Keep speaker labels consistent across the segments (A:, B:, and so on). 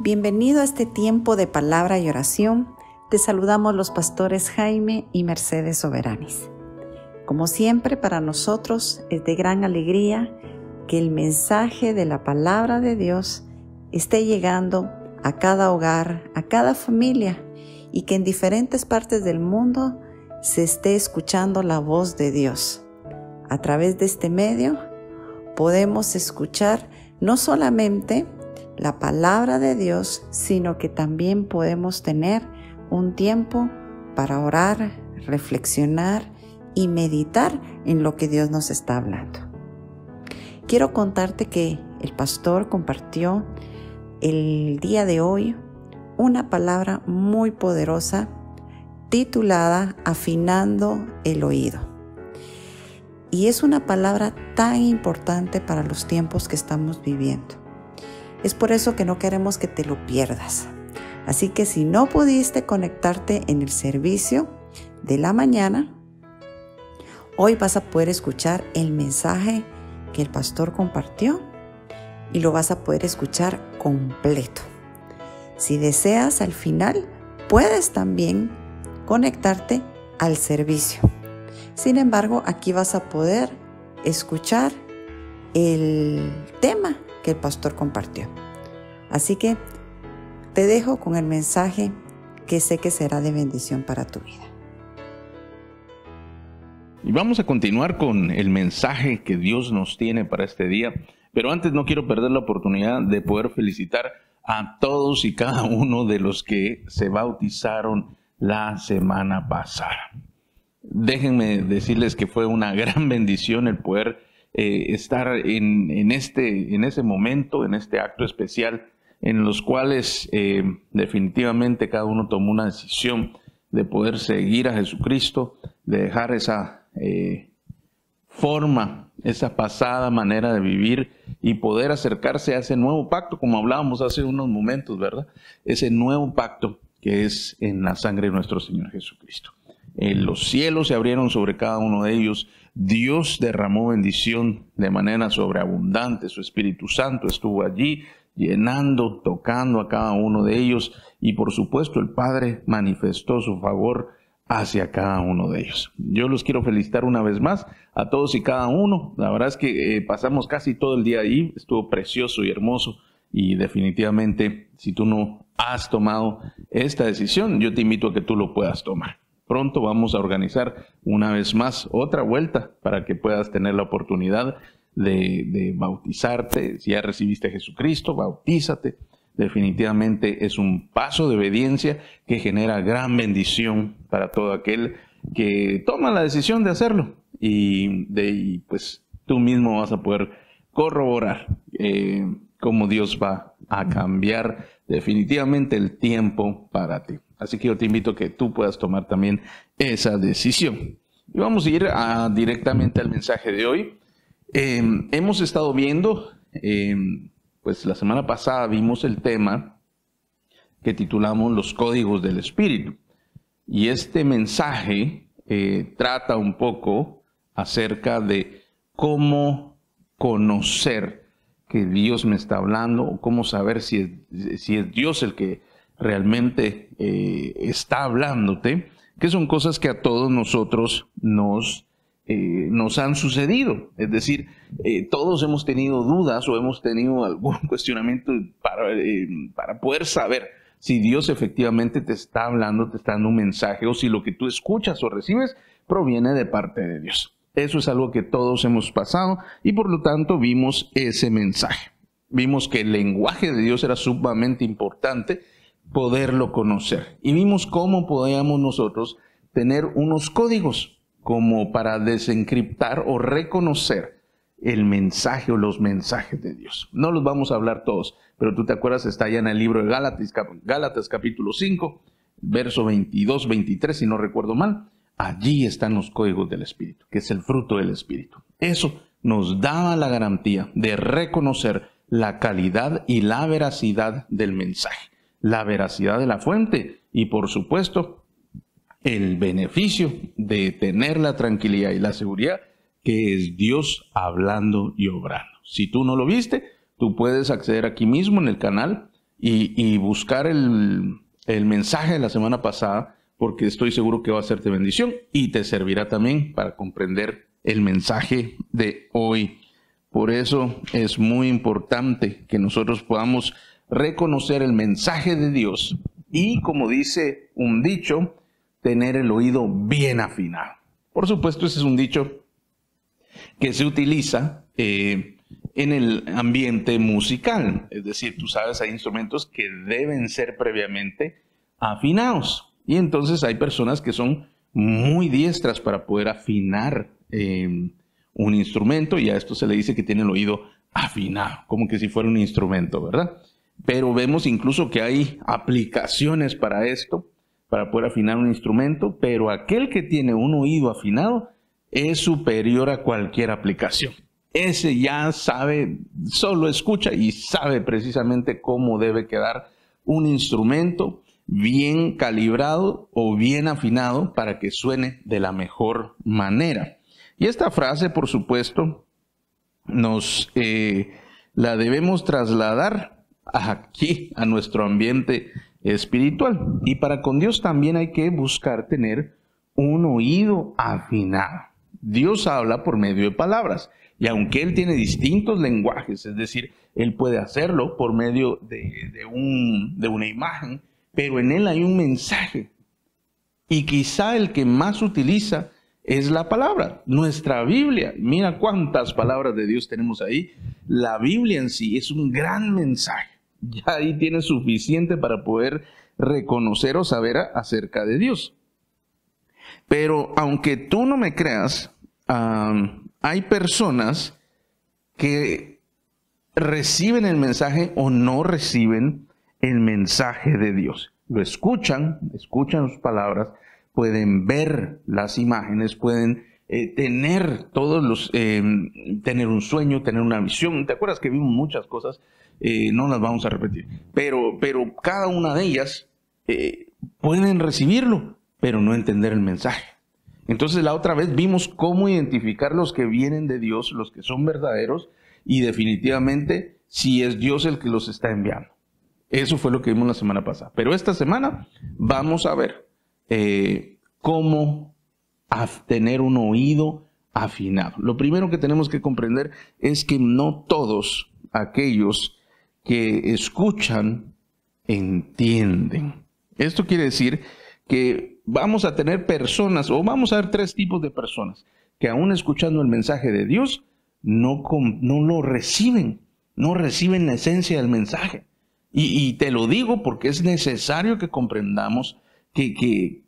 A: Bienvenido a este tiempo de palabra y oración. Te saludamos los pastores Jaime y Mercedes Soberanis. Como siempre, para nosotros es de gran alegría que el mensaje de la palabra de Dios esté llegando a cada hogar, a cada familia, y que en diferentes partes del mundo se esté escuchando la voz de Dios. A través de este medio podemos escuchar no solamente la palabra de Dios, sino que también podemos tener un tiempo para orar, reflexionar y meditar en lo que Dios nos está hablando. Quiero contarte que el pastor compartió el día de hoy una palabra muy poderosa titulada Afinando el oído. Y es una palabra tan importante para los tiempos que estamos viviendo. Es por eso que no queremos que te lo pierdas. Así que si no pudiste conectarte en el servicio de la mañana, hoy vas a poder escuchar el mensaje que el pastor compartió y lo vas a poder escuchar completo. Si deseas, al final puedes también conectarte al servicio. Sin embargo, aquí vas a poder escuchar el tema que el pastor compartió. Así que te dejo con el mensaje que sé que será de bendición para tu vida.
B: Y vamos a continuar con el mensaje que Dios nos tiene para este día. Pero antes no quiero perder la oportunidad de poder felicitar a todos y cada uno de los que se bautizaron la semana pasada. Déjenme decirles que fue una gran bendición el poder estar en ese momento, en este acto especial, en los cuales definitivamente cada uno tomó una decisión de poder seguir a Jesucristo, de dejar esa forma, esa pasada manera de vivir y poder acercarse a ese nuevo pacto, como hablábamos hace unos momentos, ¿verdad? Ese nuevo pacto que es en la sangre de nuestro Señor Jesucristo. Los cielos se abrieron sobre cada uno de ellos. Dios derramó bendición de manera sobreabundante. Su Espíritu Santo estuvo allí llenando, tocando a cada uno de ellos. Y por supuesto el Padre manifestó su favor hacia cada uno de ellos. Yo los quiero felicitar una vez más a todos y cada uno. La verdad es que pasamos casi todo el día ahí. Estuvo precioso y hermoso. Y definitivamente, si tú no has tomado esta decisión, yo te invito a que tú lo puedas tomar. Pronto vamos a organizar una vez más otra vuelta para que puedas tener la oportunidad de bautizarte. Si ya recibiste a Jesucristo, bautízate. Definitivamente es un paso de obediencia que genera gran bendición para todo aquel que toma la decisión de hacerlo. Y pues tú mismo vas a poder corroborar cómo Dios va a cambiar definitivamente el tiempo para ti. Así que yo te invito a que tú puedas tomar también esa decisión. Y vamos a ir directamente al mensaje de hoy. Hemos estado viendo, pues la semana pasada vimos el tema que titulamos Los Códigos del Espíritu. Y este mensaje trata un poco acerca de cómo conocer que Dios me está hablando, o cómo saber si es Dios el que realmente está hablándote, que son cosas que a todos nosotros nos han sucedido. Es decir, todos hemos tenido dudas o hemos tenido algún cuestionamiento para poder saber si Dios efectivamente te está hablando, te está dando un mensaje, o si lo que tú escuchas o recibes proviene de parte de Dios. Eso es algo que todos hemos pasado y por lo tanto vimos ese mensaje. Vimos que el lenguaje de Dios era sumamente importante poderlo conocer. Y vimos cómo podíamos nosotros tener unos códigos como para desencriptar o reconocer el mensaje o los mensajes de Dios. No los vamos a hablar todos, pero tú te acuerdas, está allá en el libro de Gálatas capítulo 5, verso 22, 23, si no recuerdo mal. Allí están los códigos del Espíritu, que es el fruto del Espíritu. Eso nos da la garantía de reconocer la calidad y la veracidad del mensaje, la veracidad de la fuente y, por supuesto, el beneficio de tener la tranquilidad y la seguridad que es Dios hablando y obrando. Si tú no lo viste, tú puedes acceder aquí mismo en el canal y buscar el mensaje de la semana pasada, porque estoy seguro que va a hacerte bendición y te servirá también para comprender el mensaje de hoy. Por eso es muy importante que nosotros podamos reconocer el mensaje de Dios y, como dice un dicho, tener el oído bien afinado. Por supuesto, ese es un dicho que se utiliza en el ambiente musical. Es decir, tú sabes, hay instrumentos que deben ser previamente afinados. Y entonces hay personas que son muy diestras para poder afinar un instrumento, y a esto se le dice que tiene el oído afinado, como que si fuera un instrumento, ¿verdad? Pero vemos incluso que hay aplicaciones para esto, para poder afinar un instrumento, pero aquel que tiene un oído afinado es superior a cualquier aplicación. Ese ya sabe, solo escucha y sabe precisamente cómo debe quedar un instrumento bien calibrado o bien afinado para que suene de la mejor manera. Y esta frase, por supuesto, nos la debemos trasladar aquí a nuestro ambiente espiritual. Y para con Dios también hay que buscar tener un oído afinado. Dios habla por medio de palabras, y aunque Él tiene distintos lenguajes, es decir, Él puede hacerlo por medio de una imagen, pero en Él hay un mensaje. Y quizá el que más utiliza es la palabra, nuestra Biblia. Mira cuántas palabras de Dios tenemos ahí. La Biblia en sí es un gran mensaje. Ya ahí tienes suficiente para poder reconocer o saber acerca de Dios. Pero aunque tú no me creas, hay personas que reciben el mensaje o no reciben el mensaje de Dios. Lo escuchan sus palabras, pueden ver las imágenes, pueden tener tener un sueño, tener una visión. ¿Te acuerdas que vimos muchas cosas? No las vamos a repetir. Pero cada una de ellas pueden recibirlo, pero no entender el mensaje. Entonces la otra vez vimos cómo identificar los que vienen de Dios, los que son verdaderos, y definitivamente si es Dios el que los está enviando. Eso fue lo que vimos la semana pasada. Pero esta semana vamos a ver cómo tener un oído afinado. Lo primero que tenemos que comprender es que no todos aquellos que escuchan entienden. Esto quiere decir que vamos a tener personas, o vamos a ver tres tipos de personas, que aún escuchando el mensaje de Dios, no lo reciben, no reciben la esencia del mensaje. Y te lo digo porque es necesario que comprendamos que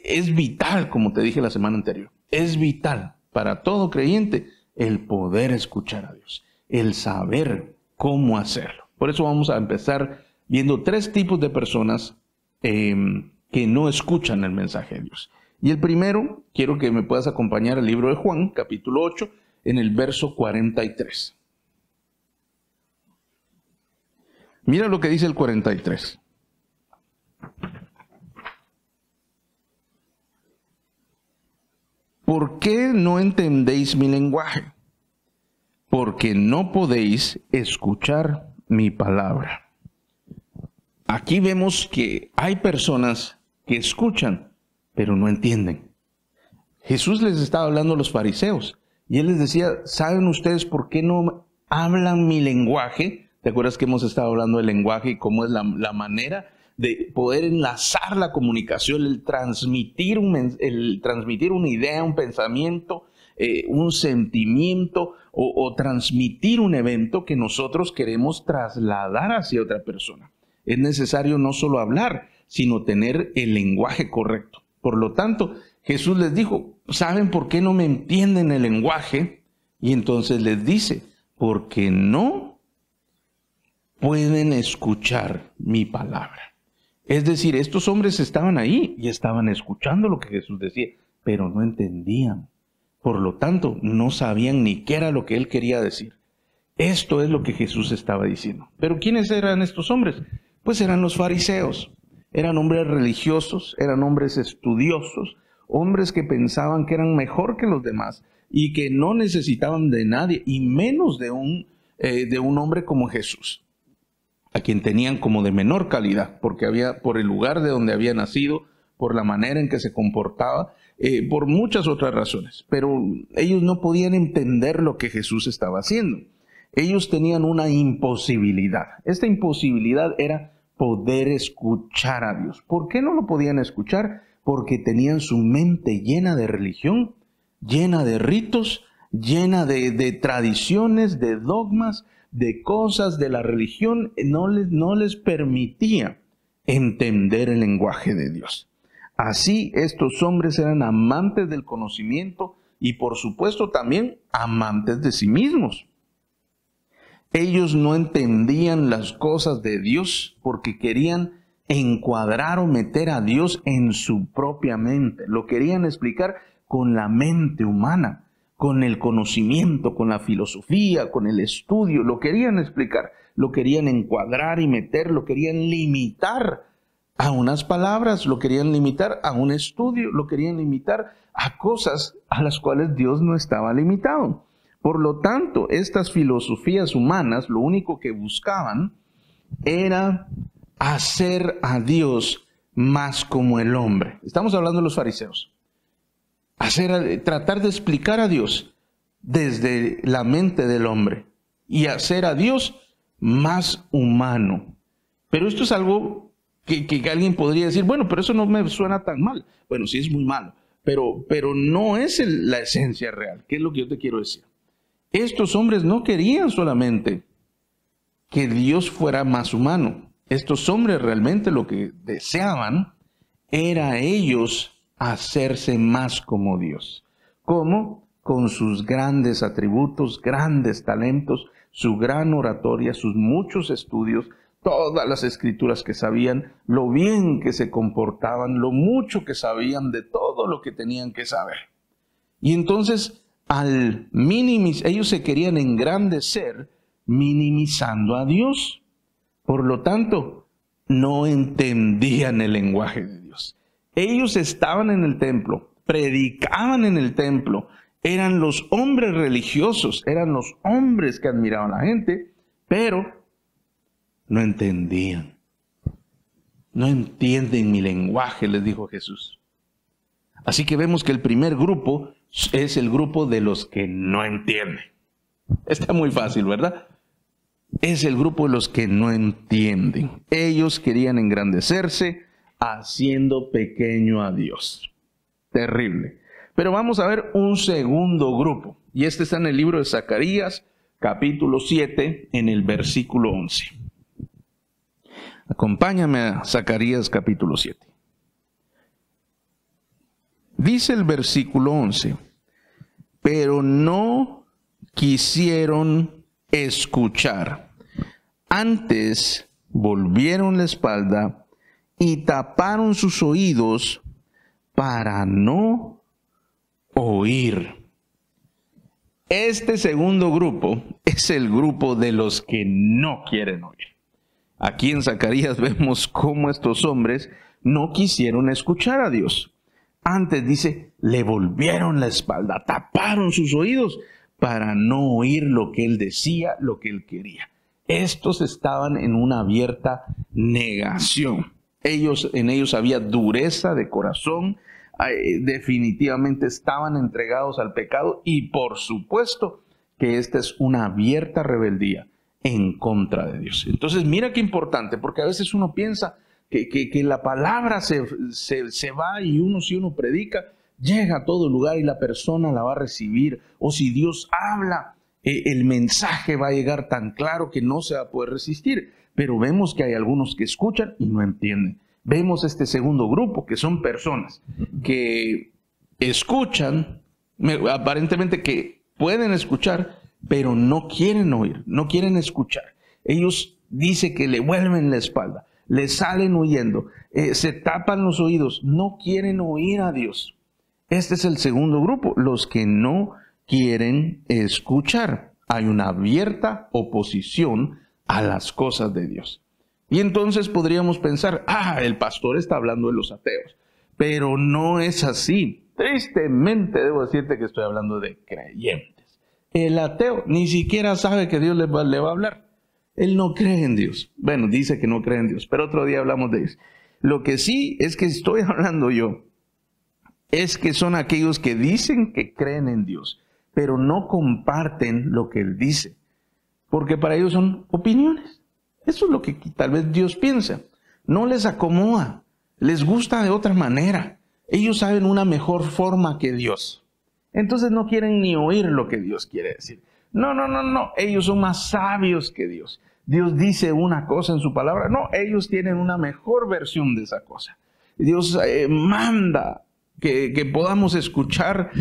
B: es vital, como te dije la semana anterior, es vital para todo creyente el poder escuchar a Dios, el saber cómo hacerlo. Por eso vamos a empezar viendo tres tipos de personas que no escuchan el mensaje de Dios. Y el primero, quiero que me puedas acompañar al libro de Juan, capítulo 8, en el verso 43. Mira lo que dice el 43. ¿Por qué no entendéis mi lenguaje? Porque no podéis escuchar mi palabra. Aquí vemos que hay personas que escuchan, pero no entienden. Jesús les estaba hablando a los fariseos y Él les decía, ¿saben ustedes por qué no hablan mi lenguaje? ¿Te acuerdas que hemos estado hablando del lenguaje y cómo es la manera de poder enlazar la comunicación, el transmitir una idea, un pensamiento, un sentimiento o transmitir un evento que nosotros queremos trasladar hacia otra persona? Es necesario no solo hablar, sino tener el lenguaje correcto. Por lo tanto, Jesús les dijo, ¿saben por qué no me entienden el lenguaje? Y entonces les dice, porque no pueden escuchar mi palabra. Es decir, estos hombres estaban ahí y estaban escuchando lo que Jesús decía, pero no entendían. Por lo tanto, no sabían ni qué era lo que Él quería decir. Esto es lo que Jesús estaba diciendo. ¿Pero quiénes eran estos hombres? Pues eran los fariseos. Eran hombres religiosos, eran hombres estudiosos, hombres que pensaban que eran mejor que los demás y que no necesitaban de nadie y menos de un de un hombre como Jesús, a quien tenían como de menor calidad, porque por el lugar de donde había nacido, por la manera en que se comportaba, por muchas otras razones. Pero ellos no podían entender lo que Jesús estaba haciendo. Ellos tenían una imposibilidad. Esta imposibilidad era poder escuchar a Dios. ¿Por qué no lo podían escuchar? Porque tenían su mente llena de religión, llena de ritos, llena de tradiciones, de dogmas, de cosas de la religión. No les permitía entender el lenguaje de Dios. Así, estos hombres eran amantes del conocimiento y, por supuesto, también amantes de sí mismos. Ellos no entendían las cosas de Dios porque querían encuadrar o meter a Dios en su propia mente. Lo querían explicar con la mente humana, con el conocimiento, con la filosofía, con el estudio. Lo querían explicar, lo querían encuadrar y meter, lo querían limitar a unas palabras, lo querían limitar a un estudio, lo querían limitar a cosas a las cuales Dios no estaba limitado. Por lo tanto, estas filosofías humanas lo único que buscaban era hacer a Dios más como el hombre. Estamos hablando de los fariseos. Tratar de explicar a Dios desde la mente del hombre y hacer a Dios más humano. Pero esto es algo que alguien podría decir, bueno, pero eso no me suena tan mal. Bueno, sí es muy malo, pero no es la esencia real. ¿Qué es lo que yo te quiero decir? Estos hombres no querían solamente que Dios fuera más humano. Estos hombres realmente lo que deseaban era ellos hacerse más como Dios. ¿Cómo? Con sus grandes atributos, grandes talentos, su gran oratoria, sus muchos estudios, todas las escrituras que sabían, lo bien que se comportaban, lo mucho que sabían de todo lo que tenían que saber. Y entonces, ellos se querían engrandecer minimizando a Dios. Por lo tanto, no entendían el lenguaje de Dios. Ellos estaban en el templo, predicaban en el templo, eran los hombres religiosos, eran los hombres que admiraban a la gente, pero no entendían. No entienden mi lenguaje, les dijo Jesús. Así que vemos que el primer grupo es el grupo de los que no entienden. Está muy fácil, ¿verdad? Es el grupo de los que no entienden. Ellos querían engrandecerse haciendo pequeño a Dios. Terrible. Pero vamos a ver un segundo grupo. Y este está en el libro de Zacarías, capítulo 7, en el versículo 11. Acompáñame a Zacarías, capítulo 7. Dice el versículo 11, pero no quisieron escuchar. Antes volvieron la espalda y taparon sus oídos para no oír. Este segundo grupo es el grupo de los que no quieren oír. Aquí en Zacarías vemos cómo estos hombres no quisieron escuchar a Dios. Antes dice, le volvieron la espalda, taparon sus oídos para no oír lo que él decía, lo que él quería. Estos estaban en una abierta negación. En ellos había dureza de corazón, definitivamente estaban entregados al pecado y por supuesto que esta es una abierta rebeldía en contra de Dios. Entonces mira qué importante, porque a veces uno piensa que la palabra se va y si uno predica, llega a todo lugar y la persona la va a recibir. O si Dios habla, el mensaje va a llegar tan claro que no se va a poder resistir. Pero vemos que hay algunos que escuchan y no entienden. Vemos este segundo grupo, que son personas que escuchan, aparentemente que pueden escuchar, pero no quieren oír, no quieren escuchar. Ellos dicen que le vuelven la espalda. Le salen huyendo, se tapan los oídos, no quieren oír a Dios. Este es el segundo grupo, los que no quieren escuchar. Hay una abierta oposición a las cosas de Dios. Y entonces podríamos pensar, el pastor está hablando de los ateos. Pero no es así. Tristemente debo decirte que estoy hablando de creyentes. El ateo ni siquiera sabe que Dios le va a hablar. Él no cree en Dios. Bueno, dice que no cree en Dios, pero otro día hablamos de eso. Lo que sí es que estoy hablando yo, es que son aquellos que dicen que creen en Dios, pero no comparten lo que Él dice, porque para ellos son opiniones. Eso es lo que tal vez Dios piensa. No les acomoda, les gusta de otra manera. Ellos saben una mejor forma que Dios. Entonces no quieren ni oír lo que Dios quiere decir. No. Ellos son más sabios que Dios. Dios dice una cosa en su palabra. No, ellos tienen una mejor versión de esa cosa. Dios manda que podamos escuchar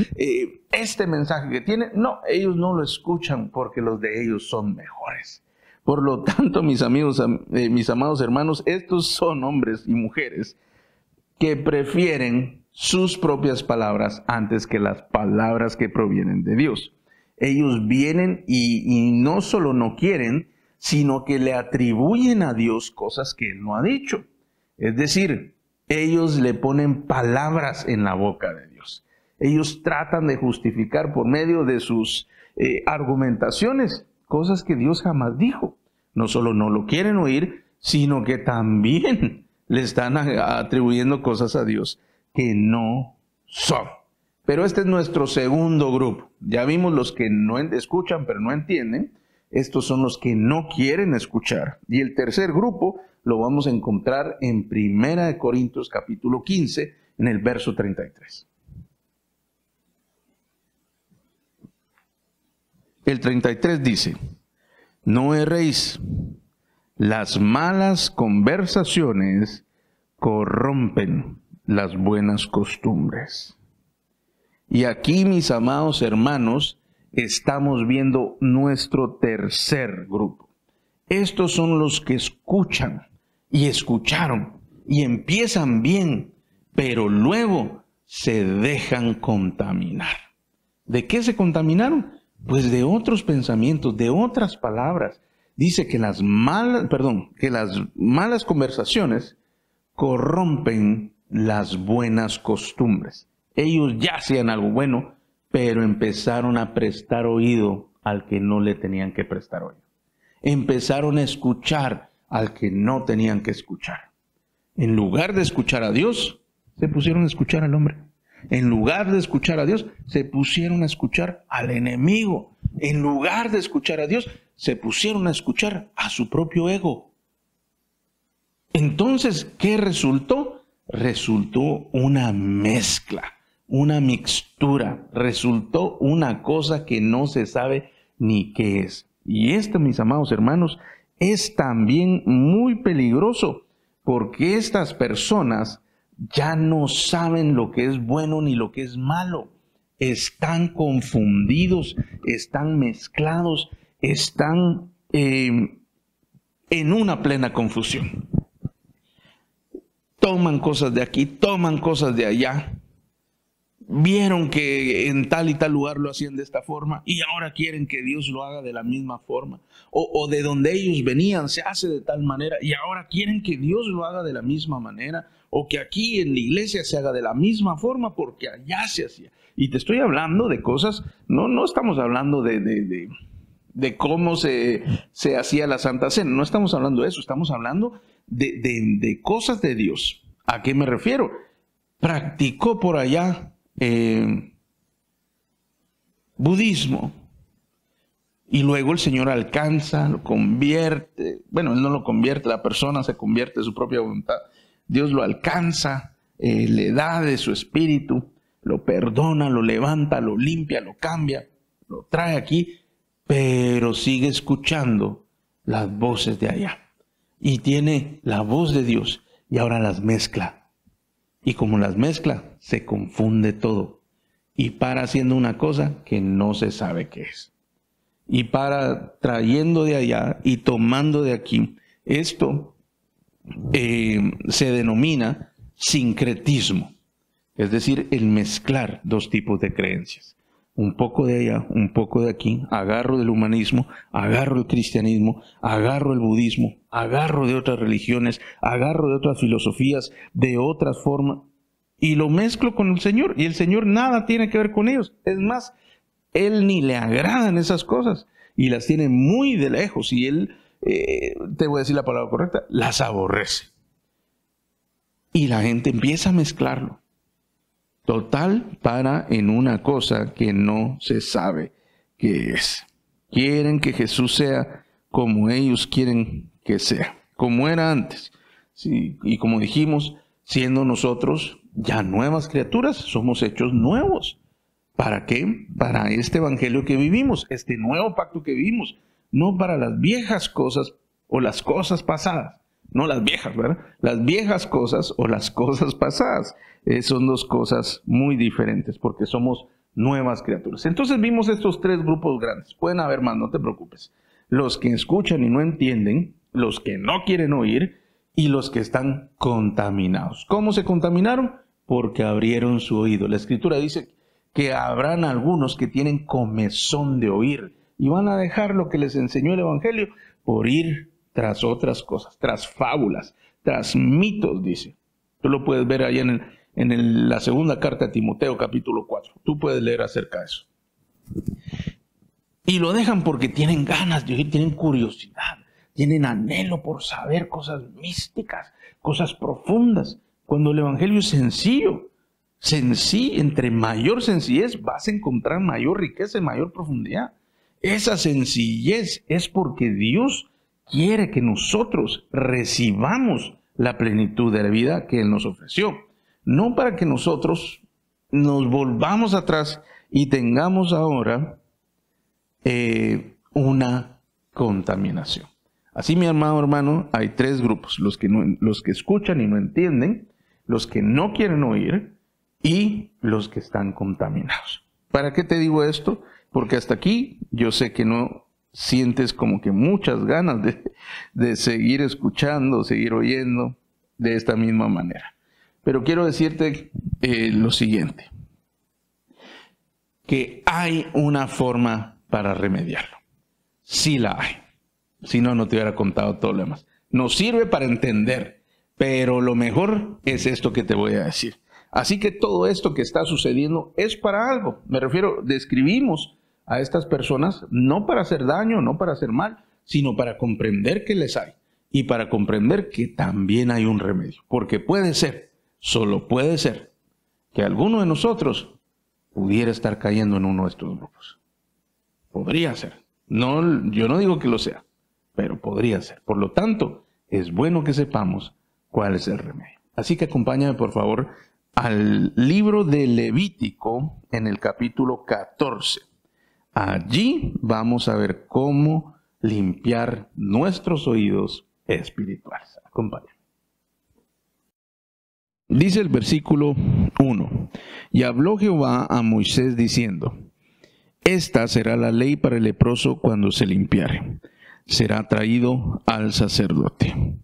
B: este mensaje que tiene. No, ellos no lo escuchan porque los de ellos son mejores. Por lo tanto, mis amigos, mis amados hermanos, estos son hombres y mujeres que prefieren sus propias palabras antes que las palabras que provienen de Dios. Ellos vienen y no solo no quieren, sino que le atribuyen a Dios cosas que Él no ha dicho. Es decir, ellos le ponen palabras en la boca de Dios. Ellos tratan de justificar por medio de sus argumentaciones cosas que Dios jamás dijo. No solo no lo quieren oír, sino que también le están atribuyendo cosas a Dios que no son. Pero este es nuestro segundo grupo. Ya vimos los que no escuchan pero no entienden. Estos son los que no quieren escuchar. Y el tercer grupo lo vamos a encontrar en 1 Corintios capítulo 15, en el verso 33. El 33 dice: no erréis, las malas conversaciones corrompen las buenas costumbres. Y aquí, mis amados hermanos, estamos viendo nuestro tercer grupo. Estos son los que escuchan y escucharon y empiezan bien, pero luego se dejan contaminar. ¿De qué se contaminaron? Pues de otros pensamientos, de otras palabras. Dice que las malas conversaciones corrompen las buenas costumbres. Ellos ya hacían algo bueno, pero empezaron a prestar oído al que no le tenían que prestar oído. Empezaron a escuchar al que no tenían que escuchar. En lugar de escuchar a Dios, se pusieron a escuchar al hombre. En lugar de escuchar a Dios, se pusieron a escuchar al enemigo. En lugar de escuchar a Dios, se pusieron a escuchar a su propio ego. Entonces, ¿qué resultó? Resultó una mezcla, una mixtura. Resultó una cosa que no se sabe ni qué es. Y esto, mis amados hermanos, es también muy peligroso, porque estas personas ya no saben lo que es bueno ni lo que es malo. Están confundidos, están mezclados, están en una plena confusión. Toman cosas de aquí, toman cosas de allá. Vieron que en tal y tal lugar lo hacían de esta forma y ahora quieren que Dios lo haga de la misma forma. O de donde ellos venían se hace de tal manera y ahora quieren que Dios lo haga de la misma manera. O que aquí en la iglesia se haga de la misma forma porque allá se hacía. Y te estoy hablando de cosas, no estamos hablando de cómo se hacía la Santa Cena. No estamos hablando de eso, estamos hablando de cosas de Dios. ¿A qué me refiero? Practicó por allá budismo. Y luego el Señor alcanza, lo convierte. Bueno, Él no lo convierte, la persona se convierte de su propia voluntad. Dios lo alcanza, le da de su espíritu, lo perdona, lo levanta, lo limpia, lo cambia, lo trae aquí, pero sigue escuchando las voces de allá. Y tiene la voz de Dios y ahora las mezcla. Y como las mezcla, se confunde todo. Y para haciendo una cosa que no se sabe qué es. Y para trayendo de allá y tomando de aquí. Esto se denomina sincretismo. Es decir, el mezclar dos tipos de creencias. Un poco de allá, un poco de aquí. Agarro del humanismo, agarro el cristianismo, agarro el budismo, agarro de otras religiones, agarro de otras filosofías, de otras formas, y lo mezclo con el Señor. Y el Señor nada tiene que ver con ellos. Es más, Él ni le agradan esas cosas y las tiene muy de lejos y él, te voy a decir la palabra correcta, las aborrece. Y la gente empieza a mezclarlo. Total, para en una cosa que no se sabe qué es. Quieren que Jesús sea como ellos quieren que sea, como era antes. Sí, y como dijimos, siendo nosotros ya nuevas criaturas, somos hechos nuevos. ¿Para qué? Para este evangelio que vivimos, este nuevo pacto que vivimos, no para las viejas cosas o las cosas pasadas. No las viejas, ¿verdad? Las viejas cosas o las cosas pasadas. Son dos cosas muy diferentes porque somos nuevas criaturas. Entonces vimos estos tres grupos grandes. Pueden haber más, no te preocupes. Los que escuchan y no entienden, los que no quieren oír y los que están contaminados. ¿Cómo se contaminaron? Porque abrieron su oído. La Escritura dice que habrán algunos que tienen comezón de oír y van a dejar lo que les enseñó el Evangelio por ir tras otras cosas, tras fábulas, tras mitos, dice. Tú lo puedes ver ahí en la segunda carta de Timoteo, capítulo 4. Tú puedes leer acerca de eso. Y lo dejan porque tienen ganas de oír, tienen curiosidad, tienen anhelo por saber cosas místicas, cosas profundas. Cuando el Evangelio es sencillo, entre mayor sencillez vas a encontrar mayor riqueza y mayor profundidad. Esa sencillez es porque Dios quiere que nosotros recibamos la plenitud de la vida que Él nos ofreció. No para que nosotros nos volvamos atrás y tengamos ahora una contaminación. Así, mi amado hermano, hay tres grupos. Los que escuchan y no entienden, los que no quieren oír y los que están contaminados. ¿Para qué te digo esto? Porque hasta aquí yo sé que no sientes como que muchas ganas de seguir escuchando, seguir oyendo de esta misma manera. Pero quiero decirte lo siguiente, que hay una forma para remediarlo. Sí la hay. Si no, no te hubiera contado todo lo demás. Nos sirve para entender, pero lo mejor es esto que te voy a decir. Así que todo esto que está sucediendo es para algo. Me refiero, describimos a estas personas no para hacer daño, no para hacer mal, sino para comprender que les hay y para comprender que también hay un remedio. Porque puede ser, solo puede ser, que alguno de nosotros pudiera estar cayendo en uno de estos grupos. Podría ser. No, yo no digo que lo sea, pero podría ser. Por lo tanto, es bueno que sepamos cuál es el remedio. Así que acompáñame, por favor, al libro de Levítico en el capítulo 14. Allí vamos a ver cómo limpiar nuestros oídos espirituales. Acompáñame. Dice el versículo 1. Y habló Jehová a Moisés diciendo: esta será la ley para el leproso cuando se limpiare. Será traído al sacerdote.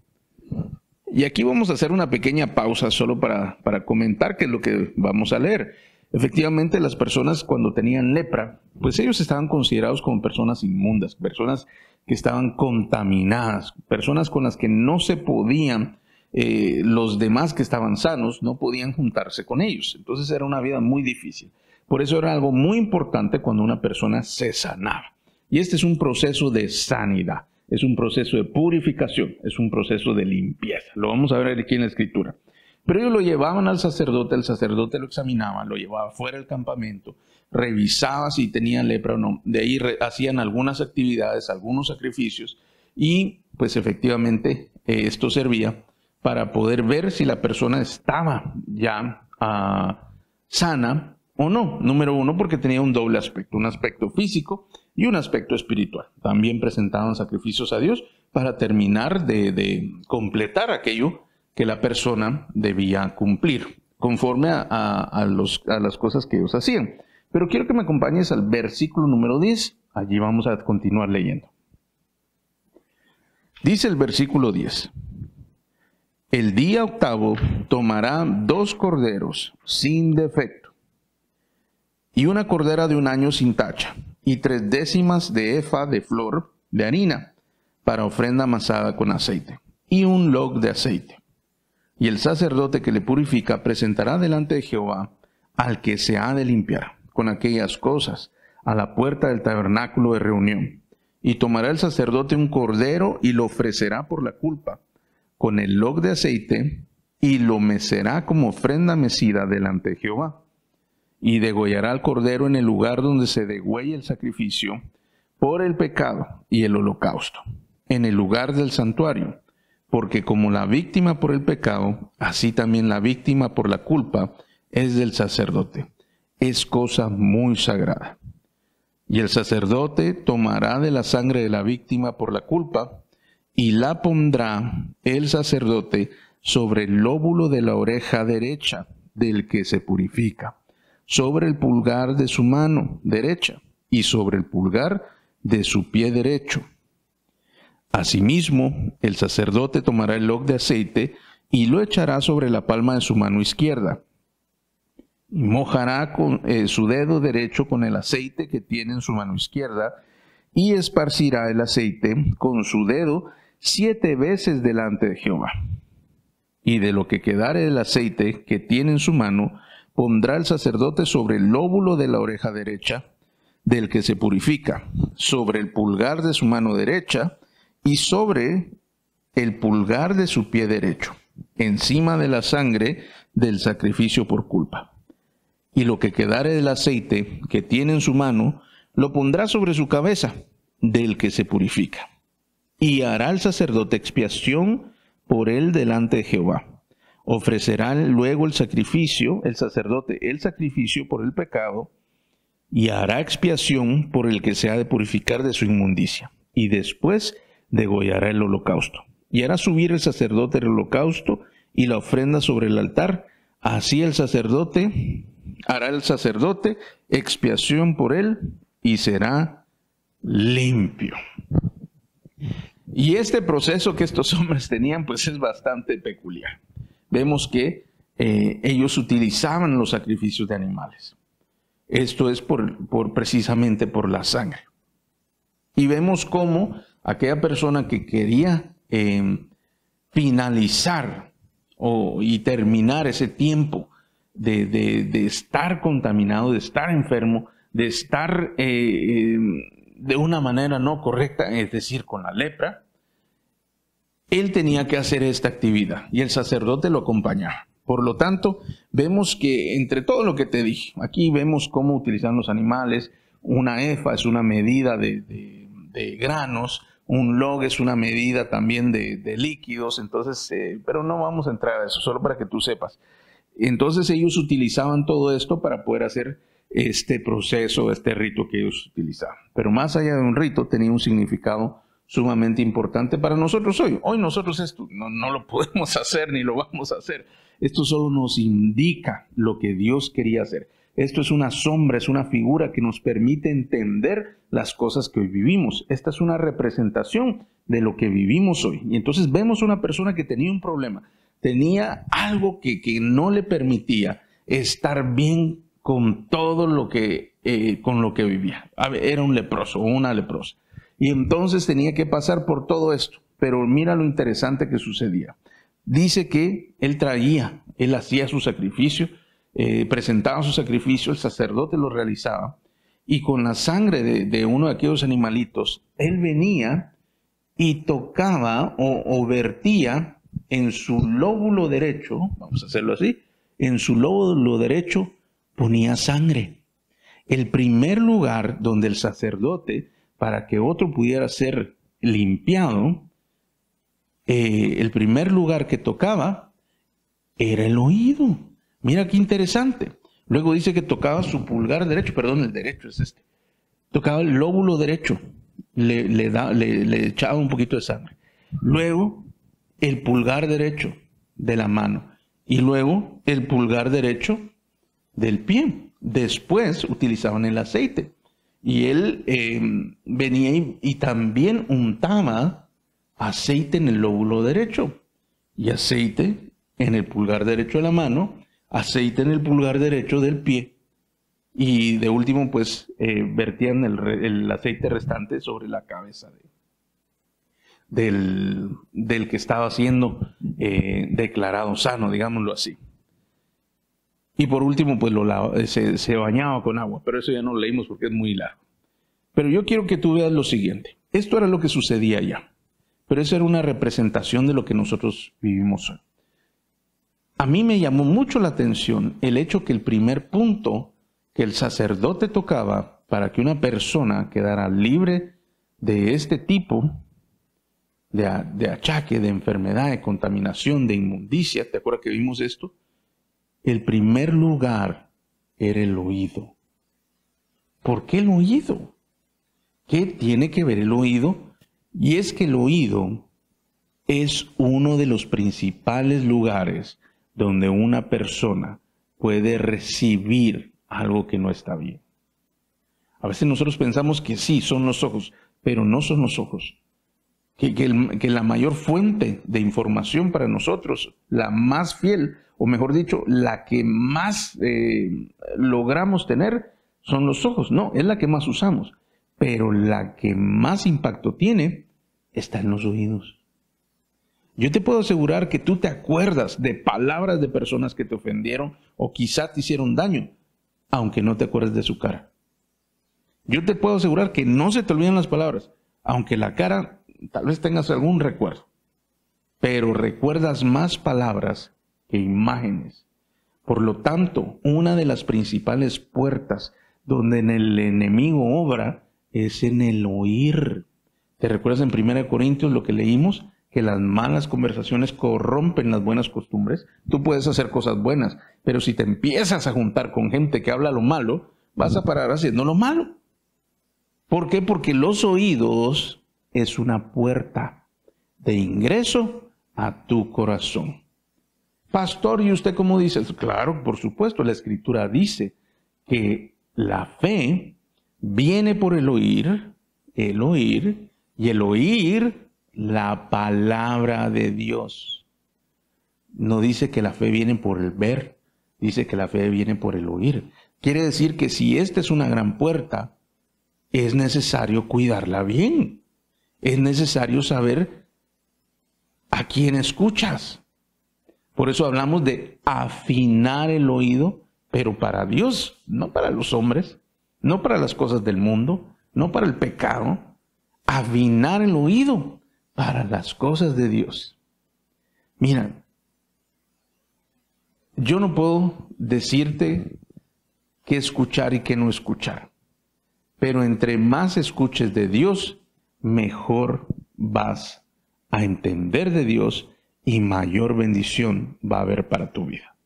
B: Y aquí vamos a hacer una pequeña pausa solo para comentar qué es lo que vamos a leer. Efectivamente, las personas cuando tenían lepra, pues ellos estaban considerados como personas inmundas, personas que estaban contaminadas, personas con las que no se podían, los demás que estaban sanos, no podían juntarse con ellos. Entonces era una vida muy difícil. Por eso era algo muy importante cuando una persona se sanaba. Y este es un proceso de sanidad, es un proceso de purificación, es un proceso de limpieza. Lo vamos a ver aquí en la Escritura. Pero ellos lo llevaban al sacerdote, el sacerdote lo examinaba, lo llevaba fuera del campamento, revisaba si tenían lepra o no. De ahí hacían algunas actividades, algunos sacrificios y pues efectivamente esto servía para poder ver si la persona estaba ya sana o no. Número uno, porque tenía un doble aspecto, un aspecto físico y un aspecto espiritual. También presentaban sacrificios a Dios para terminar de completar aquello que la persona debía cumplir, conforme a las cosas que ellos hacían. Pero quiero que me acompañes al versículo número 10. Allí vamos a continuar leyendo. Dice el versículo 10. El día octavo tomará 2 corderos sin defecto, y una cordera de 1 año sin tacha, y 3/10 de efa de flor de harina, para ofrenda amasada con aceite, y un log de aceite. Y el sacerdote que le purifica presentará delante de Jehová al que se ha de limpiar con aquellas cosas, a la puerta del tabernáculo de reunión. Y tomará el sacerdote un cordero y lo ofrecerá por la culpa, con el log de aceite, y lo mecerá como ofrenda mecida delante de Jehová. Y degollará al cordero en el lugar donde se degüella el sacrificio por el pecado y el holocausto, en el lugar del santuario, porque como la víctima por el pecado, así también la víctima por la culpa es del sacerdote. Es cosa muy sagrada. Y el sacerdote tomará de la sangre de la víctima por la culpa y la pondrá el sacerdote sobre el lóbulo de la oreja derecha del que se purifica, sobre el pulgar de su mano derecha y sobre el pulgar de su pie derecho. Asimismo, el sacerdote tomará el log de aceite y lo echará sobre la palma de su mano izquierda. Y mojará con su dedo derecho con el aceite que tiene en su mano izquierda y esparcirá el aceite con su dedo 7 veces delante de Jehová. Y de lo que quedare del aceite que tiene en su mano, pondrá el sacerdote sobre el lóbulo de la oreja derecha del que se purifica, sobre el pulgar de su mano derecha y sobre el pulgar de su pie derecho, encima de la sangre del sacrificio por culpa. Y lo que quedare del aceite que tiene en su mano, lo pondrá sobre su cabeza, del que se purifica. Y hará el sacerdote expiación por él delante de Jehová. Ofrecerá luego el sacerdote el sacrificio por el pecado, y hará expiación por el que se ha de purificar de su inmundicia. Y después degollará el holocausto. Y hará subir el sacerdote el holocausto y la ofrenda sobre el altar. Así hará el sacerdote expiación por él y será limpio. Y este proceso que estos hombres tenían pues es bastante peculiar. Vemos que ellos utilizaban los sacrificios de animales. Esto es precisamente por la sangre. Y vemos cómo aquella persona que quería finalizar y terminar ese tiempo de estar contaminado, de estar enfermo, de estar de una manera no correcta, es decir, con la lepra, él tenía que hacer esta actividad y el sacerdote lo acompañaba. Por lo tanto, vemos que entre todo lo que te dije, aquí vemos cómo utilizan los animales. Una efa es una medida de granos, un log es una medida también de líquidos, entonces, pero no vamos a entrar a eso, solo para que tú sepas. Entonces ellos utilizaban todo esto para poder hacer este proceso, este rito que ellos utilizaban. Pero más allá de un rito, tenía un significado sumamente importante para nosotros hoy. Hoy nosotros esto no lo podemos hacer ni lo vamos a hacer. Esto solo nos indica lo que Dios quería hacer. Esto es una sombra, es una figura que nos permite entender las cosas que hoy vivimos. Esta es una representación de lo que vivimos hoy. Y entonces vemos una persona que tenía un problema, tenía algo que no le permitía estar bien con todo lo que vivía. Era un leproso o una leprosa. Y entonces tenía que pasar por todo esto. Pero mira lo interesante que sucedía. Dice que él hacía su sacrificio, presentaba su sacrificio, el sacerdote lo realizaba, y con la sangre de uno de aquellos animalitos, él venía y tocaba o vertía en su lóbulo derecho, vamos a hacerlo así, en su lóbulo derecho ponía sangre. El primer lugar donde el sacerdote, para que otro pudiera ser limpiado, el primer lugar que tocaba era el oído. Mira qué interesante. Luego dice que tocaba su pulgar derecho, perdón, el derecho es este. Tocaba el lóbulo derecho, le echaba un poquito de sangre. Luego el pulgar derecho de la mano y luego el pulgar derecho del pie. Después utilizaban el aceite y él venía y también untaba aceite en el lóbulo derecho y aceite en el pulgar derecho de la mano, aceite en el pulgar derecho del pie y de último pues vertían el aceite restante sobre la cabeza del que estaba siendo declarado sano, digámoslo así. Y por último, pues se bañaba con agua, pero eso ya no lo leímos porque es muy largo. Pero yo quiero que tú veas lo siguiente. Esto era lo que sucedía allá, pero eso era una representación de lo que nosotros vivimos hoy. A mí me llamó mucho la atención el hecho que el primer punto que el sacerdote tocaba para que una persona quedara libre de este tipo de achaque, de enfermedad, de contaminación, de inmundicia, ¿te acuerdas que vimos esto? El primer lugar era el oído. ¿Por qué el oído? ¿Qué tiene que ver el oído? Y es que el oído es uno de los principales lugares donde una persona puede recibir algo que no está bien. A veces nosotros pensamos que sí, son los ojos, pero no son los ojos. Que la mayor fuente de información para nosotros, la más fiel, o mejor dicho, la que más logramos tener, son los ojos. No, es la que más usamos, pero la que más impacto tiene está en los oídos. Yo te puedo asegurar que tú te acuerdas de palabras de personas que te ofendieron o quizá te hicieron daño, aunque no te acuerdes de su cara. Yo te puedo asegurar que no se te olvidan las palabras, aunque la cara tal vez tengas algún recuerdo, pero recuerdas más palabras que imágenes. Por lo tanto, una de las principales puertas donde el enemigo obra es en el oír. ¿Te recuerdas en 1 Corintios lo que leímos? Que las malas conversaciones corrompen las buenas costumbres. Tú puedes hacer cosas buenas, pero si te empiezas a juntar con gente que habla lo malo, vas a parar haciendo lo malo. ¿Por qué? Porque los oídos es una puerta de ingreso a tu corazón. Pastor, ¿y usted cómo dice? Claro, por supuesto, la Escritura dice que la fe viene por el oír, y el oír la palabra de Dios. No dice que la fe viene por el ver, dice que la fe viene por el oír. Quiere decir que si esta es una gran puerta, es necesario cuidarla bien. Es necesario saber a quién escuchas. Por eso hablamos de afinar el oído, pero para Dios, no para los hombres, no para las cosas del mundo, no para el pecado. Afinar el oído para las cosas de Dios. Mira, yo no puedo decirte qué escuchar y qué no escuchar, pero entre más escuches de Dios, mejor vas a entender de Dios y mayor bendición va a haber para tu vida.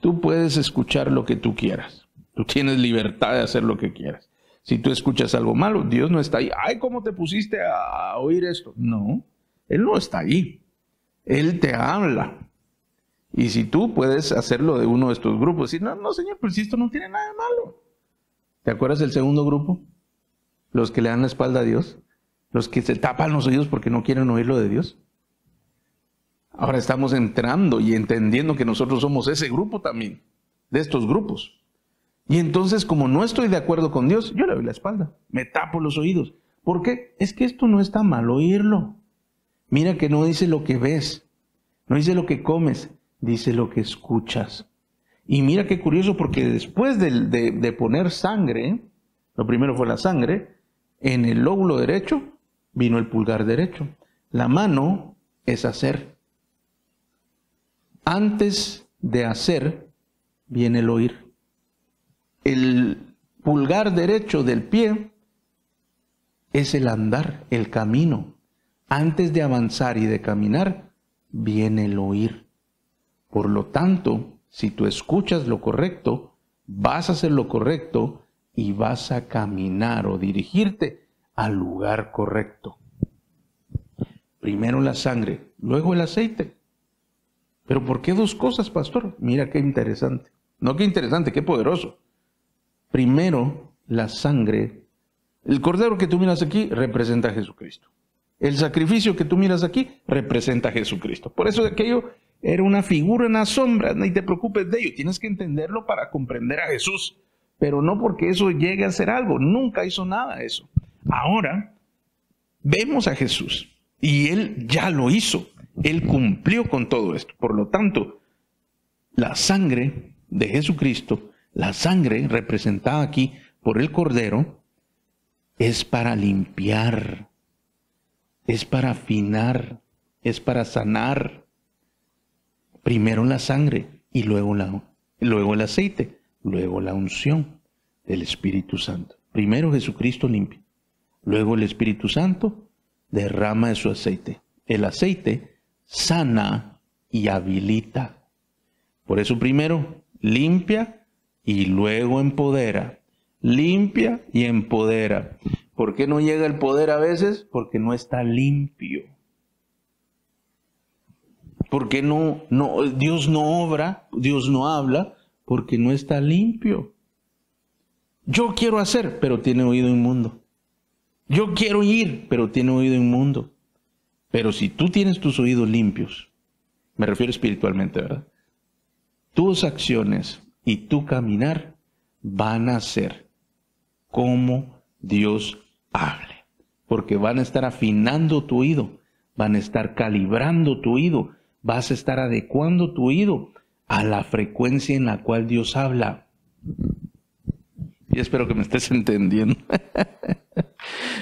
B: Tú puedes escuchar lo que tú quieras. Tú tienes libertad de hacer lo que quieras. Si tú escuchas algo malo, Dios no está ahí. Ay, ¿cómo te pusiste a oír esto? No, Él no está ahí. Él te habla. Y si tú puedes hacerlo de uno de estos grupos, decir, no, Señor, pero si esto no tiene nada de malo. ¿Te acuerdas del segundo grupo? Los que le dan la espalda a Dios. Los que se tapan los oídos porque no quieren oír lo de Dios. Ahora estamos entrando y entendiendo que nosotros somos ese grupo también, de estos grupos. Y entonces, como no estoy de acuerdo con Dios, yo le doy la espalda, me tapo los oídos. ¿Por qué? Es que esto no está mal oírlo. Mira que no dice lo que ves, no dice lo que comes, dice lo que escuchas. Y mira qué curioso, porque después de poner sangre, lo primero fue la sangre, en el lóbulo derecho vino el pulgar derecho. La mano es hacer. Antes de hacer viene el oír. El pulgar derecho del pie es el andar, el camino. Antes de avanzar y de caminar, viene el oír. Por lo tanto, si tú escuchas lo correcto, vas a hacer lo correcto y vas a caminar o dirigirte al lugar correcto. Primero la sangre, luego el aceite. ¿Pero por qué dos cosas, pastor? Mira qué interesante. No qué interesante, qué poderoso. Primero, la sangre. El cordero que tú miras aquí representa a Jesucristo. El sacrificio que tú miras aquí representa a Jesucristo. Por eso aquello era una figura, una sombra. No te preocupes de ello. Tienes que entenderlo para comprender a Jesús. Pero no porque eso llegue a ser algo. Nunca hizo nada eso. Ahora, vemos a Jesús. Y Él ya lo hizo. Él cumplió con todo esto. Por lo tanto, la sangre de Jesucristo, la sangre representada aquí por el Cordero, es para limpiar, es para afinar, es para sanar. Primero la sangre y luego el aceite, luego la unción del Espíritu Santo. Primero Jesucristo limpia, luego el Espíritu Santo derrama de su aceite. El aceite sana y habilita. Por eso primero limpia y luego empodera. Limpia y empodera. ¿Por qué no llega el poder a veces? Porque no está limpio. Porque Dios no obra, Dios no habla, porque no está limpio. Yo quiero hacer, pero tiene oído inmundo. Yo quiero ir, pero tiene oído inmundo. Pero si tú tienes tus oídos limpios, me refiero espiritualmente, ¿verdad? Tus acciones y tu caminar van a ser como Dios hable. Porque van a estar afinando tu oído, van a estar calibrando tu oído, vas a estar adecuando tu oído a la frecuencia en la cual Dios habla. Y espero que me estés entendiendo.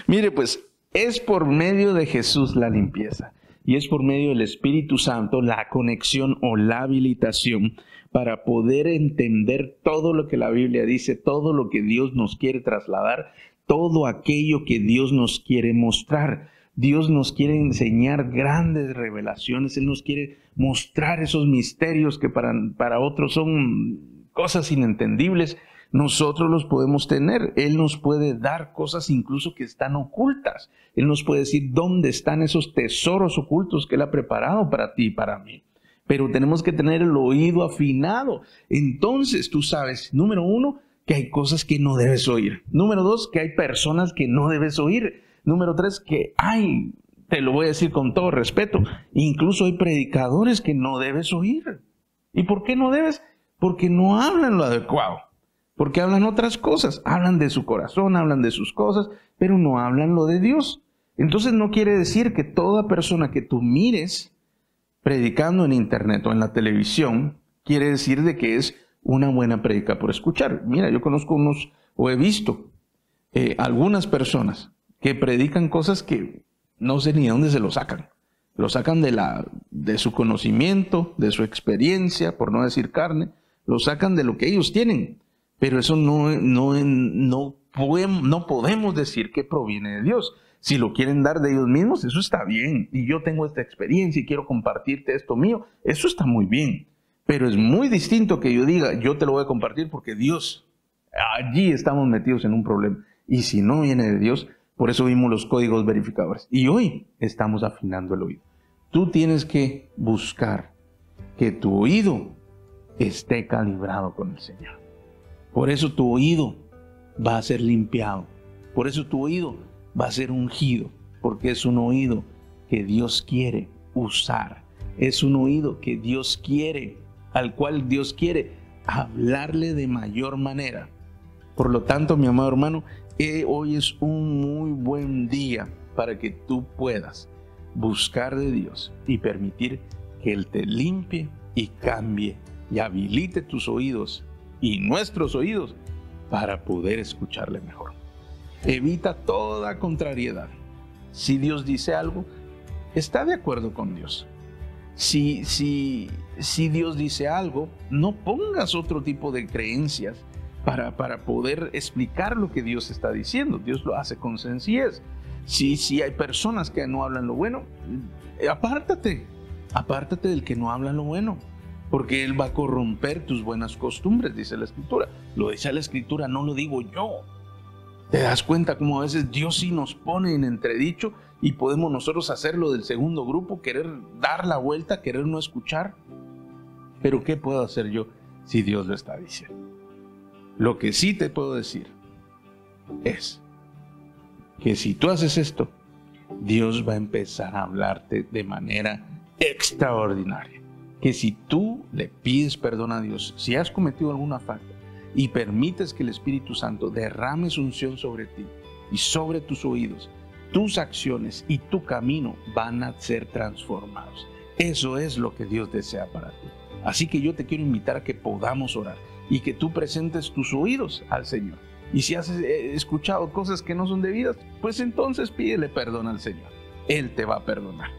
B: Mire, pues, es por medio de Jesús la limpieza. Y es por medio del Espíritu Santo la conexión o la habilitación para poder entender todo lo que la Biblia dice, todo lo que Dios nos quiere trasladar, todo aquello que Dios nos quiere mostrar. Dios nos quiere enseñar grandes revelaciones. Él nos quiere mostrar esos misterios que para otros son cosas inentendibles. Nosotros los podemos tener. Él nos puede dar cosas incluso que están ocultas. Él nos puede decir dónde están esos tesoros ocultos que Él ha preparado para ti y para mí. Pero tenemos que tener el oído afinado. Entonces tú sabes, número 1, que hay cosas que no debes oír. Número 2, que hay personas que no debes oír. Número 3, que hay, te lo voy a decir con todo respeto, incluso hay predicadores que no debes oír. ¿Y por qué no debes? Porque no hablan lo adecuado. Porque hablan otras cosas, hablan de su corazón, hablan de sus cosas, pero no hablan lo de Dios. Entonces no quiere decir que toda persona que tú mires predicando en internet o en la televisión, quiere decir de que es una buena prédica por escuchar. Mira, yo conozco o he visto algunas personas que predican cosas que no sé ni de dónde se lo sacan. Lo sacan de su conocimiento, de su experiencia, por no decir carne, lo sacan de lo que ellos tienen. Pero eso no podemos decir que proviene de Dios. Si lo quieren dar de ellos mismos, eso está bien. Y yo tengo esta experiencia y quiero compartirte esto mío. Eso está muy bien. Pero es muy distinto que yo diga, yo te lo voy a compartir porque Dios, allí estamos metidos en un problema. Y si no viene de Dios, por eso vimos los códigos verificadores. Y hoy estamos afinando el oído. Tú tienes que buscar que tu oído esté calibrado con el Señor. Por eso tu oído va a ser limpiado. Por eso tu oído va a ser ungido. Porque es un oído que Dios quiere usar. Es un oído que Dios quiere, al cual Dios quiere hablarle de mayor manera. Por lo tanto, mi amado hermano, hoy es un muy buen día para que tú puedas buscar de Dios y permitir que Él te limpie y cambie y habilite tus oídos y nuestros oídos para poder escucharle mejor. Evita toda contrariedad. Si Dios dice algo, está de acuerdo con Dios. Si Dios dice algo, no pongas otro tipo de creencias para poder explicar lo que Dios está diciendo. Dios lo hace con sencillez. Si hay personas que no hablan lo bueno, apártate del que no habla lo bueno, porque Él va a corromper tus buenas costumbres, dice la Escritura. Lo dice la Escritura, no lo digo yo. ¿Te das cuenta cómo a veces Dios sí nos pone en entredicho y podemos nosotros hacerlo del segundo grupo, querer dar la vuelta, querer no escuchar? Pero ¿qué puedo hacer yo si Dios lo está diciendo? Lo que sí te puedo decir es que si tú haces esto, Dios va a empezar a hablarte de manera extraordinaria. Que si tú le pides perdón a Dios, si has cometido alguna falta y permites que el Espíritu Santo derrame su unción sobre ti y sobre tus oídos, tus acciones y tu camino van a ser transformados. Eso es lo que Dios desea para ti. Así que yo te quiero invitar a que podamos orar y que tú presentes tus oídos al Señor. Y si has escuchado cosas que no son debidas, pues entonces pídele perdón al Señor. Él te va a perdonar.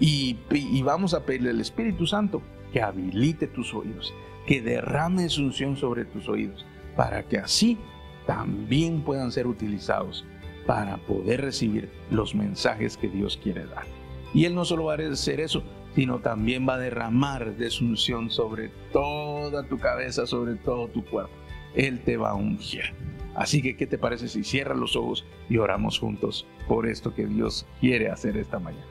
B: Y vamos a pedirle al Espíritu Santo que habilite tus oídos, que derrame su unción sobre tus oídos, para que así también puedan ser utilizados para poder recibir los mensajes que Dios quiere dar. Y Él no solo va a hacer eso, sino también va a derramar de su unción sobre toda tu cabeza, sobre todo tu cuerpo. Él te va a ungir. Así que, ¿qué te parece si cierras los ojos y oramos juntos por esto que Dios quiere hacer esta mañana?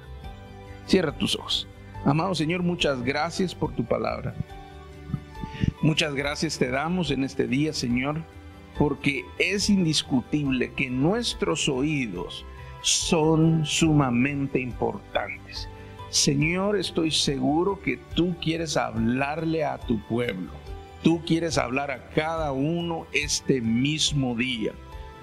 B: Cierra tus ojos. Amado Señor, muchas gracias por tu palabra. Muchas gracias te damos en este día, Señor, porque es indiscutible que nuestros oídos son sumamente importantes. Señor, estoy seguro que tú quieres hablarle a tu pueblo. Tú quieres hablar a cada uno este mismo día.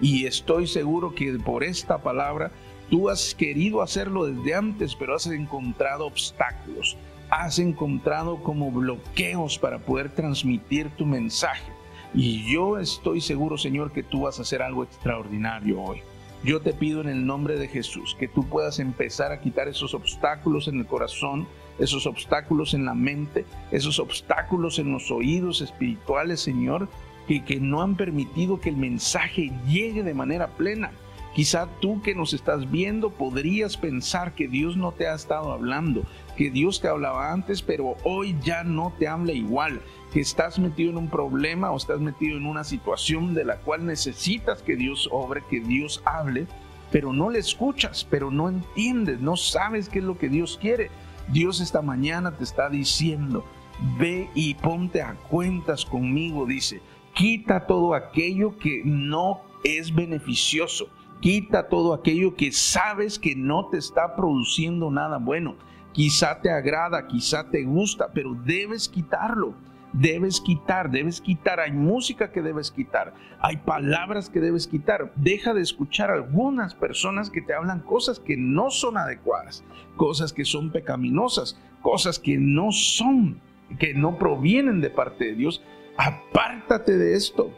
B: Y estoy seguro que por esta palabra tú has querido hacerlo desde antes, pero has encontrado obstáculos. Has encontrado como bloqueos para poder transmitir tu mensaje. Y yo estoy seguro, Señor, que tú vas a hacer algo extraordinario hoy. Yo te pido en el nombre de Jesús que tú puedas empezar a quitar esos obstáculos en el corazón, esos obstáculos en la mente, esos obstáculos en los oídos espirituales, Señor, que no han permitido que el mensaje llegue de manera plena. Quizá tú que nos estás viendo podrías pensar que Dios no te ha estado hablando, que Dios te hablaba antes, pero hoy ya no te habla igual, que estás metido en un problema o estás metido en una situación de la cual necesitas que Dios obre, que Dios hable, pero no le escuchas, pero no entiendes, no sabes qué es lo que Dios quiere. Dios esta mañana te está diciendo, ve y ponte a cuentas conmigo, dice, quita todo aquello que no es beneficioso. Quita todo aquello que sabes que no te está produciendo nada bueno. Quizá te agrada, quizá te gusta, pero debes quitarlo. Debes quitar. Hay música que debes quitar. Hay palabras que debes quitar. Deja de escuchar a algunas personas que te hablan cosas que no son adecuadas, cosas que son pecaminosas, cosas que no provienen de parte de Dios. Apártate de esto.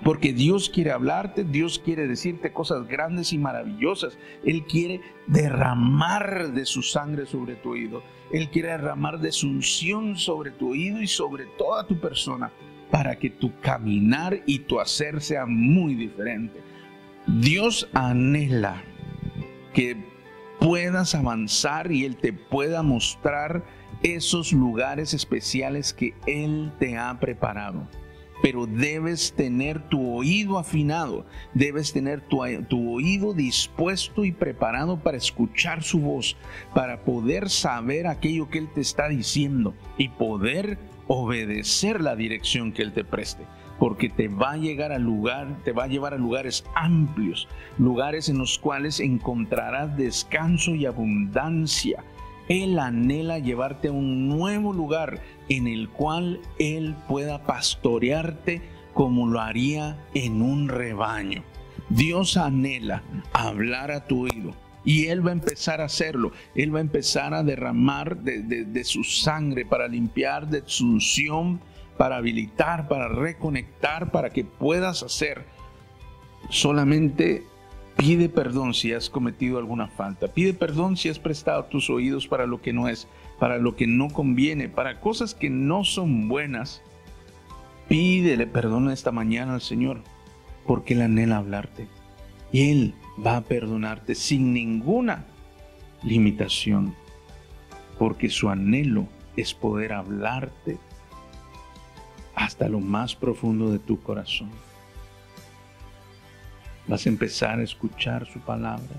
B: Porque Dios quiere hablarte, Dios quiere decirte cosas grandes y maravillosas. Él quiere derramar de su sangre sobre tu oído. Él quiere derramar de su unción sobre tu oído y sobre toda tu persona para que tu caminar y tu hacer sea muy diferente. Dios anhela que puedas avanzar y Él te pueda mostrar esos lugares especiales que Él te ha preparado. Pero debes tener tu oído afinado, debes tener tu oído dispuesto y preparado para escuchar su voz, para poder saber aquello que Él te está diciendo y poder obedecer la dirección que Él te preste. Porque te va a llevar a lugares amplios, lugares en los cuales encontrarás descanso y abundancia. Él anhela llevarte a un nuevo lugar en el cual Él pueda pastorearte como lo haría en un rebaño. Dios anhela hablar a tu oído y Él va a empezar a hacerlo. Él va a empezar a derramar de su sangre para limpiar, de su unción, para habilitar, para reconectar, para que puedas hacer. Solamente pide perdón si has cometido alguna falta. Pide perdón si has prestado tus oídos para lo que no es, para lo que no conviene, para cosas que no son buenas. Pídele perdón esta mañana al Señor, porque Él anhela hablarte. Y Él va a perdonarte sin ninguna limitación, porque su anhelo es poder hablarte hasta lo más profundo de tu corazón. Vas a empezar a escuchar su palabra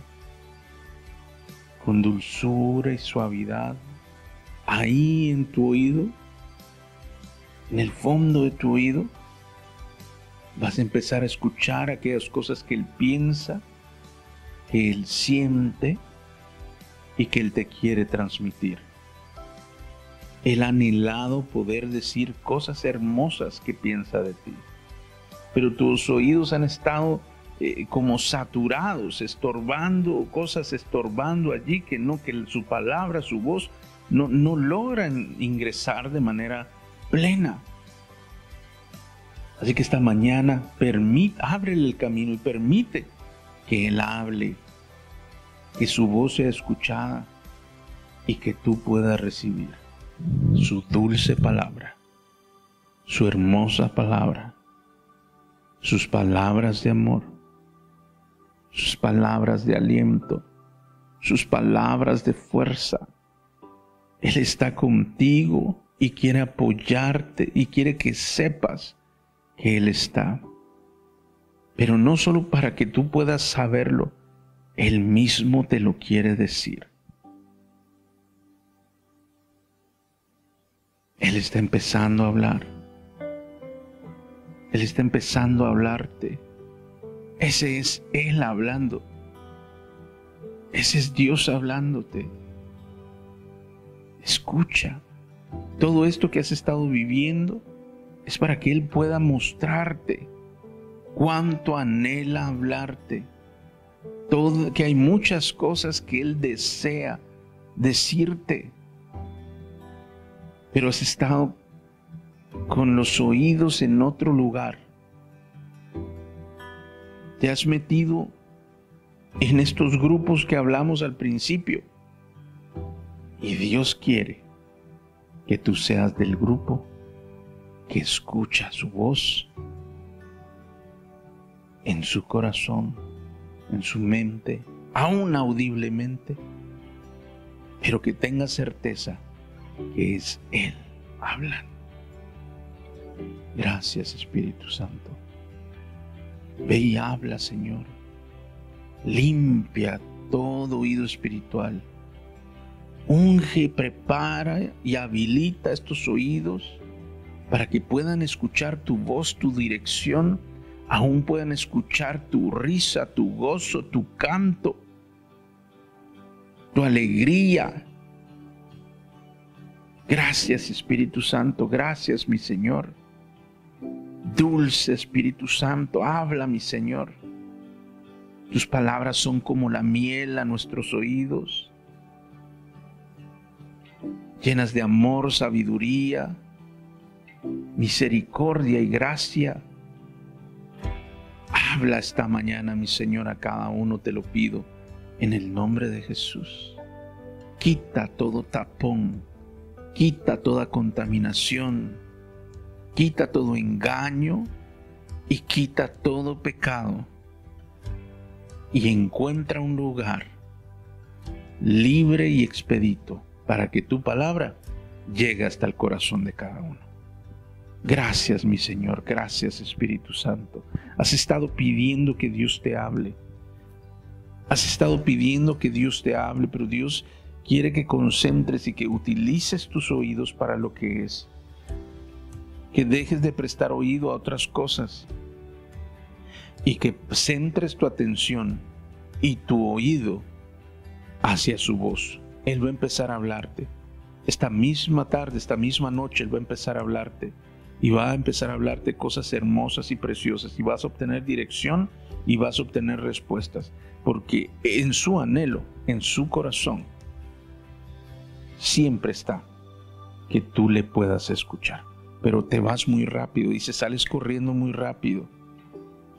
B: con dulzura y suavidad. Ahí en tu oído, en el fondo de tu oído, vas a empezar a escuchar aquellas cosas que Él piensa, que Él siente y que Él te quiere transmitir. Él ha anhelado poder decir cosas hermosas que piensa de ti. Pero tus oídos han estado como saturados, cosas estorbando allí que su palabra, su voz no logran ingresar de manera plena. Así que esta mañana ábrele el camino y permite que Él hable, que su voz sea escuchada y que tú puedas recibir su dulce palabra, su hermosa palabra, sus palabras de amor, sus palabras de aliento, sus palabras de fuerza. Él está contigo y quiere apoyarte y quiere que sepas que Él está. Pero no solo para que tú puedas saberlo, Él mismo te lo quiere decir. Él está empezando a hablar. Él está empezando a hablarte. Ese es Él hablando. Ese es Dios hablándote. Escucha. Todo esto que has estado viviendo es para que Él pueda mostrarte cuánto anhela hablarte. Que hay muchas cosas que Él desea decirte. Pero has estado con los oídos en otro lugar. Te has metido en estos grupos que hablamos al principio. Y Dios quiere que tú seas del grupo que escucha su voz en su corazón, en su mente, aún audiblemente, pero que tengas certeza que es Él hablando. Gracias, Espíritu Santo. Ve y habla, Señor. Limpia todo oído espiritual. Unge, prepara y habilita estos oídos para que puedan escuchar tu voz, tu dirección, aún puedan escuchar tu risa, tu gozo, tu canto, tu alegría. Gracias, Espíritu Santo, gracias, mi Señor. Dulce Espíritu Santo, habla, mi Señor. Tus palabras son como la miel a nuestros oídos, llenas de amor, sabiduría, misericordia y gracia. Habla esta mañana, mi Señor, a cada uno te lo pido, en el nombre de Jesús. Quita todo tapón, quita toda contaminación, quita todo engaño y quita todo pecado. Y encuentra un lugar libre y expedito para que tu palabra llegue hasta el corazón de cada uno. Gracias, mi Señor, gracias, Espíritu Santo. Has estado pidiendo que Dios te hable. Has estado pidiendo que Dios te hable, pero Dios quiere que concentres y que utilices tus oídos para lo que es. Que dejes de prestar oído a otras cosas y que centres tu atención y tu oído hacia su voz. Él va a empezar a hablarte. Esta misma tarde, esta misma noche, Él va a empezar a hablarte. Y va a empezar a hablarte cosas hermosas y preciosas. Y vas a obtener dirección y vas a obtener respuestas. Porque en su anhelo, en su corazón, siempre está que tú le puedas escuchar. Pero te vas muy rápido, dices, sales corriendo muy rápido.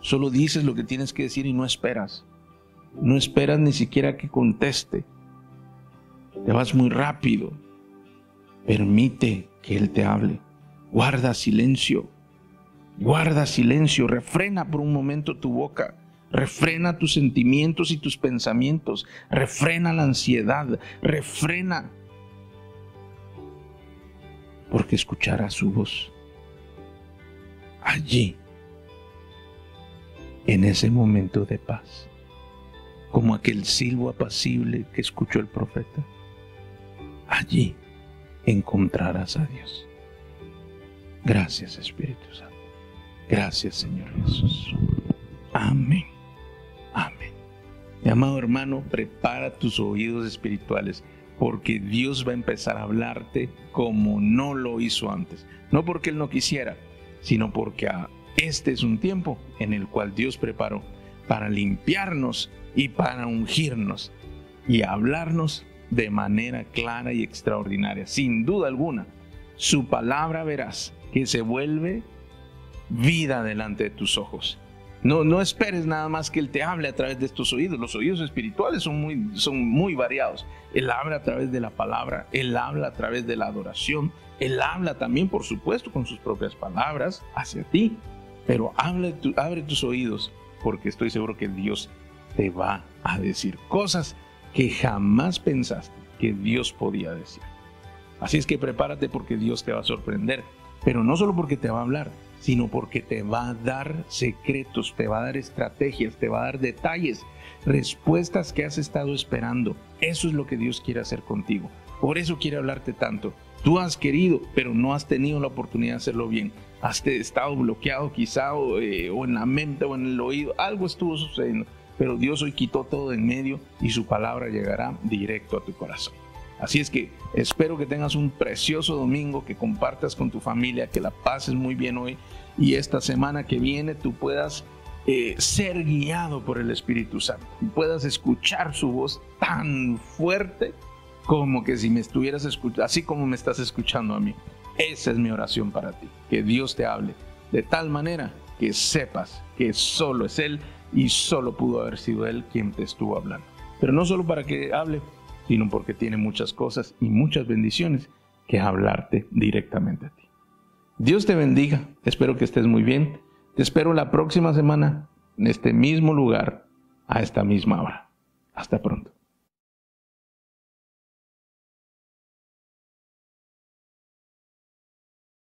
B: Solo dices lo que tienes que decir y no esperas. No esperas ni siquiera que conteste. Te vas muy rápido. Permite que Él te hable. Guarda silencio. Guarda silencio. Refrena por un momento tu boca. Refrena tus sentimientos y tus pensamientos. Refrena la ansiedad. Refrena. Porque escucharás su voz. Allí. En ese momento de paz. Como aquel silbo apacible que escuchó el profeta. Allí encontrarás a Dios. Gracias, Espíritu Santo. Gracias, Señor Jesús. Amén. Amén. Mi amado hermano, prepara tus oídos espirituales, porque Dios va a empezar a hablarte como no lo hizo antes. No porque Él no quisiera, sino porque este es un tiempo en el cual Dios preparó para limpiarnos y para ungirnos y hablarnos de manera clara y extraordinaria. Sin duda alguna, su palabra verás que se vuelve vida delante de tus ojos. No esperes nada más que Él te hable a través de estos oídos. Los oídos espirituales son muy variados. Él habla a través de la palabra, Él habla a través de la adoración, Él habla también, por supuesto, con sus propias palabras hacia ti. Pero abre tus oídos, porque estoy seguro que Dios te va a decir cosas que jamás pensaste que Dios podía decir. Así es que prepárate, porque Dios te va a sorprender. Pero no solo porque te va a hablar, sino porque te va a dar secretos, te va a dar estrategias, te va a dar detalles, respuestas que has estado esperando. Eso es lo que Dios quiere hacer contigo. Por eso quiere hablarte tanto. Tú has querido, pero no has tenido la oportunidad de hacerlo bien. Has estado bloqueado quizá o en la mente o en el oído. Algo estuvo sucediendo, pero Dios hoy quitó todo de en medio y su palabra llegará directo a tu corazón. Así es que espero que tengas un precioso domingo, que compartas con tu familia, que la pases muy bien hoy, y esta semana que viene tú puedas ser guiado por el Espíritu Santo y puedas escuchar su voz tan fuerte como que si me estuvieras escuchando, así como me estás escuchando a mí. Esa es mi oración para ti, que Dios te hable de tal manera que sepas que solo es Él y solo pudo haber sido Él quien te estuvo hablando. Pero no solo para que hable, sino porque tiene muchas cosas y muchas bendiciones que hablarte directamente a ti. Dios te bendiga, espero que estés muy bien. Te espero la próxima semana en este mismo lugar, a esta misma hora. Hasta pronto.